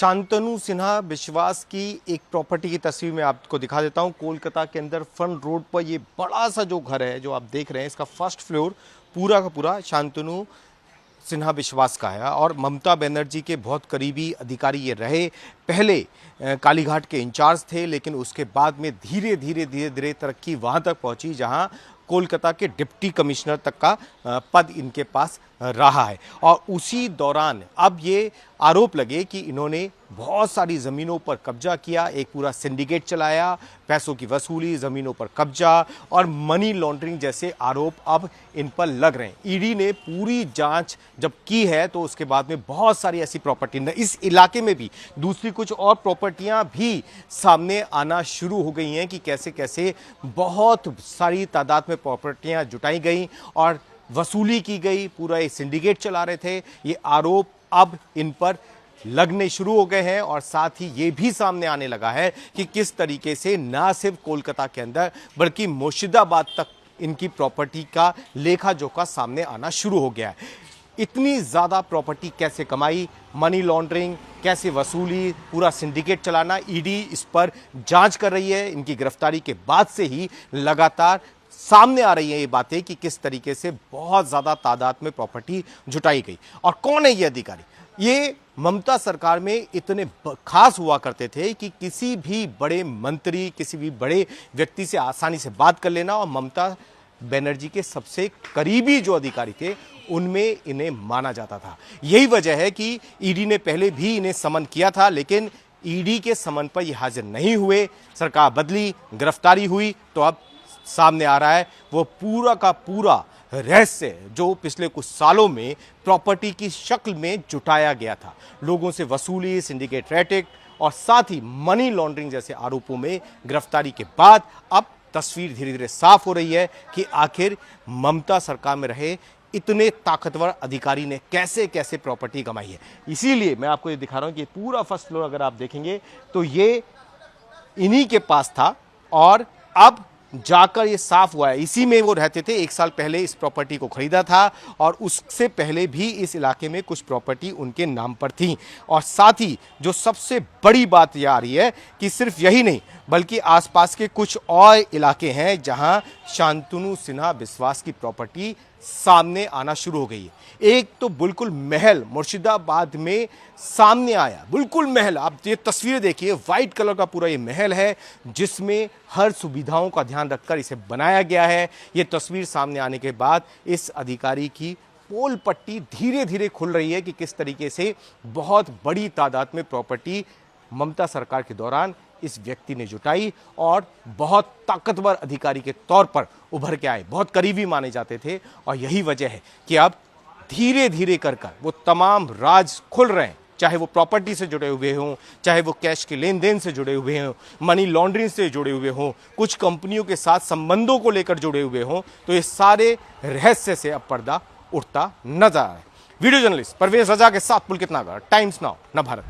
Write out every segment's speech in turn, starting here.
शांतनु सिन्हा विश्वास की एक प्रॉपर्टी की तस्वीर मैं आपको दिखा देता हूं। कोलकाता के अंदर फ्रंट रोड पर ये बड़ा सा जो घर है जो आप देख रहे हैं, इसका फर्स्ट फ्लोर पूरा का पूरा शांतनु सिन्हा विश्वास का है और ममता बनर्जी के बहुत करीबी अधिकारी ये रहे। पहले कालीघाट के इंचार्ज थे, लेकिन उसके बाद में धीरे धीरे तरक्की वहाँ तक पहुँची जहाँ कोलकाता के डिप्टी कमिश्नर तक का पद इनके पास रहा है। और उसी दौरान अब ये आरोप लगे कि इन्होंने बहुत सारी ज़मीनों पर कब्जा किया, एक पूरा सिंडिकेट चलाया, पैसों की वसूली, ज़मीनों पर कब्जा और मनी लॉन्ड्रिंग जैसे आरोप अब इन पर लग रहे हैं। ईडी ने पूरी जांच जब की है तो उसके बाद में बहुत सारी ऐसी प्रॉपर्टी, इस इलाके में भी दूसरी कुछ और प्रॉपर्टियां भी सामने आना शुरू हो गई हैं कि कैसे कैसे बहुत सारी तादाद में प्रॉपर्टियां जुटाई गई और वसूली की गई, पूरा एक सिंडिकेट चला रहे थे। ये आरोप अब इन पर लगने शुरू हो गए हैं और साथ ही ये भी सामने आने लगा है कि किस तरीके से ना सिर्फ कोलकाता के अंदर बल्कि मुर्शिदाबाद तक इनकी प्रॉपर्टी का लेखा जोखा सामने आना शुरू हो गया है। इतनी ज़्यादा प्रॉपर्टी कैसे कमाई, मनी लॉन्ड्रिंग कैसे वसूली, पूरा सिंडिकेट चलाना, ईडी इस पर जांच कर रही है। इनकी गिरफ्तारी के बाद से ही लगातार सामने आ रही है ये बातें कि किस तरीके से बहुत ज़्यादा तादाद में प्रॉपर्टी जुटाई गई। और कौन है ये अधिकारी? ये ममता सरकार में इतने खास हुआ करते थे कि किसी भी बड़े मंत्री, किसी भी बड़े व्यक्ति से आसानी से बात कर लेना, और ममता बनर्जी के सबसे करीबी जो अधिकारी थे उनमें इन्हें माना जाता था। यही वजह है कि ईडी ने पहले भी इन्हें समन किया था, लेकिन ईडी के समन पर ये हाजिर नहीं हुए। सरकार बदली, गिरफ्तारी हुई, तो अब सामने आ रहा है वो पूरा का पूरा रहस्य जो पिछले कुछ सालों में प्रॉपर्टी की शक्ल में जुटाया गया था। लोगों से वसूली, सिंडिकेट रैकेट और साथ ही मनी लॉन्ड्रिंग जैसे आरोपों में गिरफ्तारी के बाद अब तस्वीर धीरे धीरे साफ हो रही है कि आखिर ममता सरकार में रहे इतने ताकतवर अधिकारी ने कैसे कैसे प्रॉपर्टी कमाई है। इसीलिए मैं आपको ये दिखा रहा हूं कि पूरा फर्स्ट फ्लोर अगर आप देखेंगे तो ये इन्हीं के पास था और अब जाकर ये साफ हुआ है। इसी में वो रहते थे। 1 साल पहले इस प्रॉपर्टी को खरीदा था और उससे पहले भी इस इलाके में कुछ प्रॉपर्टी उनके नाम पर थी। और साथ ही जो सबसे बड़ी बात ये आ रही है कि सिर्फ यही नहीं बल्कि आसपास के कुछ और इलाके हैं जहां शांतनु सिन्हा विश्वास की प्रॉपर्टी सामने आना शुरू हो गई है। एक तो बिल्कुल महल मुर्शिदाबाद में सामने आया, बिल्कुल महल। आप ये तस्वीरें देखिए, वाइट कलर का पूरा ये महल है जिसमें हर सुविधाओं का ध्यान रखकर इसे बनाया गया है। ये तस्वीर सामने आने के बाद इस अधिकारी की पोल पट्टी धीरे धीरे खुल रही है कि किस तरीके से बहुत बड़ी तादाद में प्रॉपर्टी ममता सरकार के दौरान इस व्यक्ति ने जुटाई और बहुत ताकतवर अधिकारी के तौर पर उभर के आए, बहुत करीबी माने जाते थे। और यही वजह है कि अब धीरे धीरे कर वो तमाम राज खुल रहे हैं, चाहे वो प्रॉपर्टी से जुड़े हुए हों, चाहे वो कैश के लेन देन से जुड़े हुए हों, मनी लॉन्ड्रिंग से जुड़े हुए हों, कुछ कंपनियों के साथ संबंधों को लेकर जुड़े हुए हों। तो ये सारे रहस्य से अब पर्दा उठता नजर आ रहा है। वीडियो जर्नलिस्ट परवेज रजा के साथ पुलकित नागर, टाइम्स नाउ नवभारत।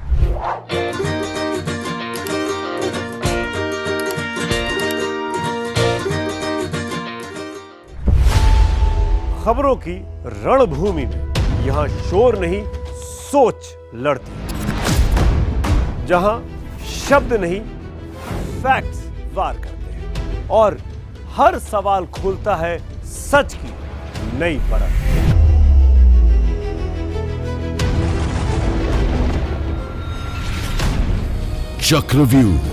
खबरों की रणभूमि में यहां शोर नहीं सोच लड़ती है, जहां शब्द नहीं फैक्ट्स वार करते हैं और हर सवाल खोलता है सच की नई परत। चक्रव्यूह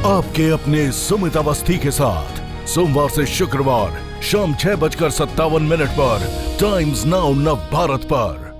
आपके अपने सुमित अवस्थी के साथ सोमवार से शुक्रवार शाम 6:57 पर टाइम्स नाउ नवभारत पर।